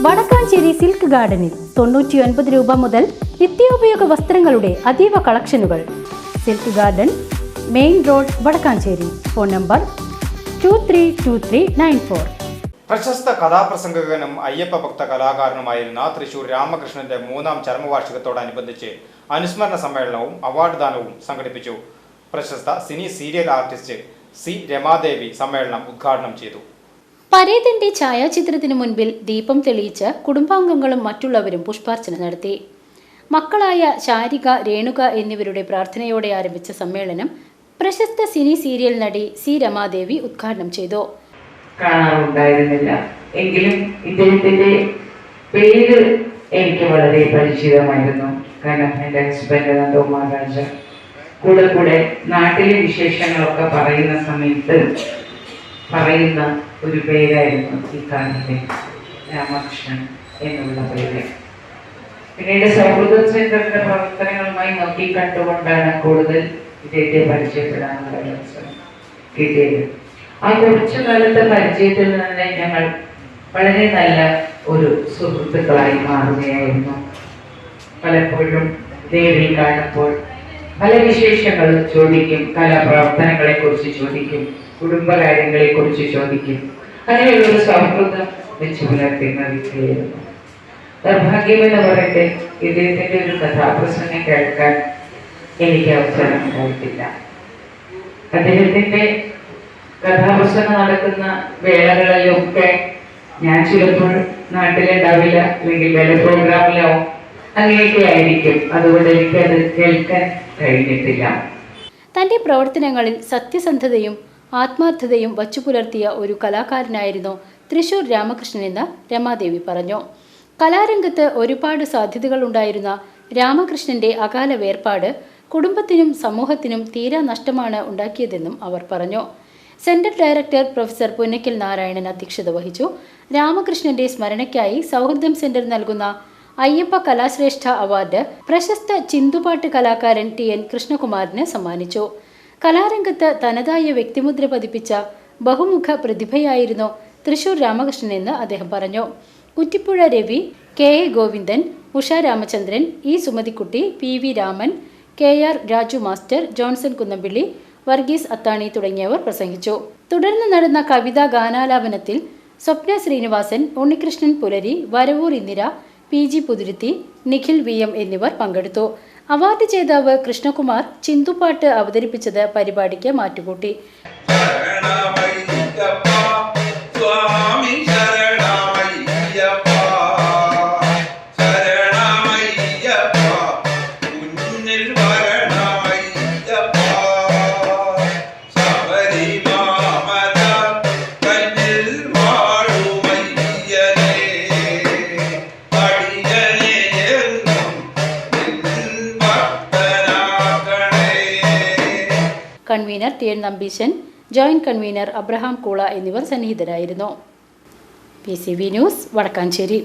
Vadakkanchery silk ഗാർഡനിൽ 99 രൂപ മുതൽ നിത്യോപയോഗ വസ്ത്രങ്ങളുടെ അതീവ കളക്ഷനുകൾ. Silk Garden, main road, Vadakkanchery. Phone number 232394. പ്രശസ്ത കഥാപ്രസംഗകനും അയ്യപ്പ ഭക്ത കലാകാരനുമായിരുന്ന തൃശൂർ രാമകൃഷ്ണന്റെ 3ാം ചരമവാർഷികത്തോടനുബന്ധിച്ച് അനുസ്മരണ സമ്മേളനവും അവാർഡ് ദാനവും സംഘടിപ്പിച്ചു. പ്രശസ്ത cine serial artist C Ramadevi സമ്മേളനം ഉദ്ഘാടനം ചെയ്തു. പരേതന്റെ ഛായാചിത്രത്തിനു മുൻപിൽ ദീപം തെളിയിച്ച് കുടുംബാംഗങ്ങളും മറ്റുള്ളവരും പുഷ്പാർച്ചന നടത്തി. മക്കളായ ശാരിക, രേണുക എന്നിവരുടെ പ്രാർത്ഥനയോടെ ആരംഭിച്ച സമ്മേളനം പ്രശസ്ത സിനി സീരിയൽ നടി സി രമാദേവി ഉദ്ഘാടനം ചെയ്തു. കാണാറുണ്ടായിരുന്നില്ല എങ്കിലും ഇദ്ദേഹത്തിന്റെ പേര് എനിക്ക് വളരെ പരിചിതമായിരുന്നു. കാരണം എൻ്റെ ഹസ്ബൻഡ് നന്ദകുമാരാജ കൂടെ നാട്ടിലെ വിശേഷങ്ങളൊക്കെ പറയുന്ന സമയത്ത് പറയുന്ന ഒരു പേരായിരുന്നു ഈ കാലത്തെ രാമകൃഷ്ണൻ എന്നുള്ള പേര്. പിന്നീട് സൗഹൃദ സെന്ററിന്റെ പ്രവർത്തനങ്ങളുമായി നോക്കിക്കണ്ടുകൊണ്ടാണ് കൂടുതൽ ഇദ്ദേഹത്തെ പരിചയപ്പെടാനുള്ള അവസരം കിട്ടിയത്. ആ കുറച്ചു കാലത്തെ പരിചയത്തിൽ നിന്ന് ഞങ്ങൾ വളരെ നല്ല ഒരു സുഹൃത്തുക്കളായി മാറുകയായിരുന്നു. പലപ്പോഴും നേരിൽ കാണുമ്പോൾ പല വിശേഷങ്ങളും ചോദിക്കും, കലാപ്രവർത്തനങ്ങളെ കുറിച്ച് ചോദിക്കും, കുടുംബകാര്യങ്ങളെ കുറിച്ച് ചോദിക്കും. അങ്ങനെയുള്ളൊരു സൗഹൃദം വെച്ച് പുലർത്തുന്ന വ്യക്തിയായിരുന്നു. നിർഭാഗ്യമെന്ന് പറയട്ടെ, ഇദ്ദേഹത്തിന്റെ ഒരു കഥാപ്രസംഗം കേൾക്കാൻ എനിക്ക് അവസരം ഉണ്ടായിട്ടില്ല. അദ്ദേഹത്തിന്റെ കഥാപ്രസംഗം നടക്കുന്ന വേളകളിലൊക്കെ ഞാൻ ചിലപ്പോൾ നാട്ടിലുണ്ടാവില്ല, അല്ലെങ്കിൽ വേല പ്രോഗ്രാമിലാവും, അങ്ങനെയൊക്കെ ആയിരിക്കും. അതുകൊണ്ട് എനിക്കത് കേൾക്കാൻ കഴിഞ്ഞിട്ടില്ല. തന്റെ പ്രവർത്തനങ്ങളിൽ സത്യസന്ധതയും ആത്മാർത്ഥതയും വച്ചുപുലർത്തിയ ഒരു കലാകാരനായിരുന്നു തൃശൂർ രാമകൃഷ്ണൻ എന്ന് രമാദേവി പറഞ്ഞു. കലാരംഗത്ത് ഒരുപാട് സാധ്യതകൾ ഉണ്ടായിരുന്ന രാമകൃഷ്ണന്റെ അകാല വേർപാട് കുടുംബത്തിനും സമൂഹത്തിനും തീരാ നഷ്ടമാണ് ഉണ്ടാക്കിയതെന്നും അവർ പറഞ്ഞു. Centre director professor Punnakkal Narayanan അധ്യക്ഷത വഹിച്ചു. രാമകൃഷ്ണന്റെ സ്മരണയ്ക്കായി സൗഹൃദം സെന്റർ നൽകുന്ന അയ്യപ്പ കലാശ്രേഷ്ഠ അവാർഡ് പ്രശസ്ത ചിന്തുപാട്ട് കലാകാരൻ TN കൃഷ്ണകുമാറിന് സമ്മാനിച്ചു. കലാരംഗത്ത് തനതായ വ്യക്തിമുദ്ര പതിപ്പിച്ച ബഹുമുഖ പ്രതിഭയായിരുന്നു തൃശൂർ രാമകൃഷ്ണൻ എന്ന് അദ്ദേഹം പറഞ്ഞു. Kuttippuzha Ravi, KA Govindan, Usha Ramachandran, E Sumathikutty, PV Raman, KR Raju master, Johnson Kunnampilly, Varghese Athani തുടങ്ങിയവർ പ്രസംഗിച്ചു. തുടർന്ന് നടന്ന കവിതാ ഗാനാലാപനത്തിൽ സ്വപ്ന ശ്രീനിവാസൻ, ഉണ്ണികൃഷ്ണൻ പുലരി, വരവൂർ ഇന്ദിര, PG പുതുരുത്തി, നിഖിൽ VM എന്നിവർ പങ്കെടുത്തു. അവാർഡ് ജേതാവ് കൃഷ്ണകുമാർ ചിന്തുപാട്ട് അവതരിപ്പിച്ചത് പരിപാടിക്ക് മാറ്റുകൂട്ടി. Convener TN Nambeesan, joint convener Abraham Koola എന്നിവർ സന്നിഹിതരായിരുന്നു. PCV News, Vadakkanchery.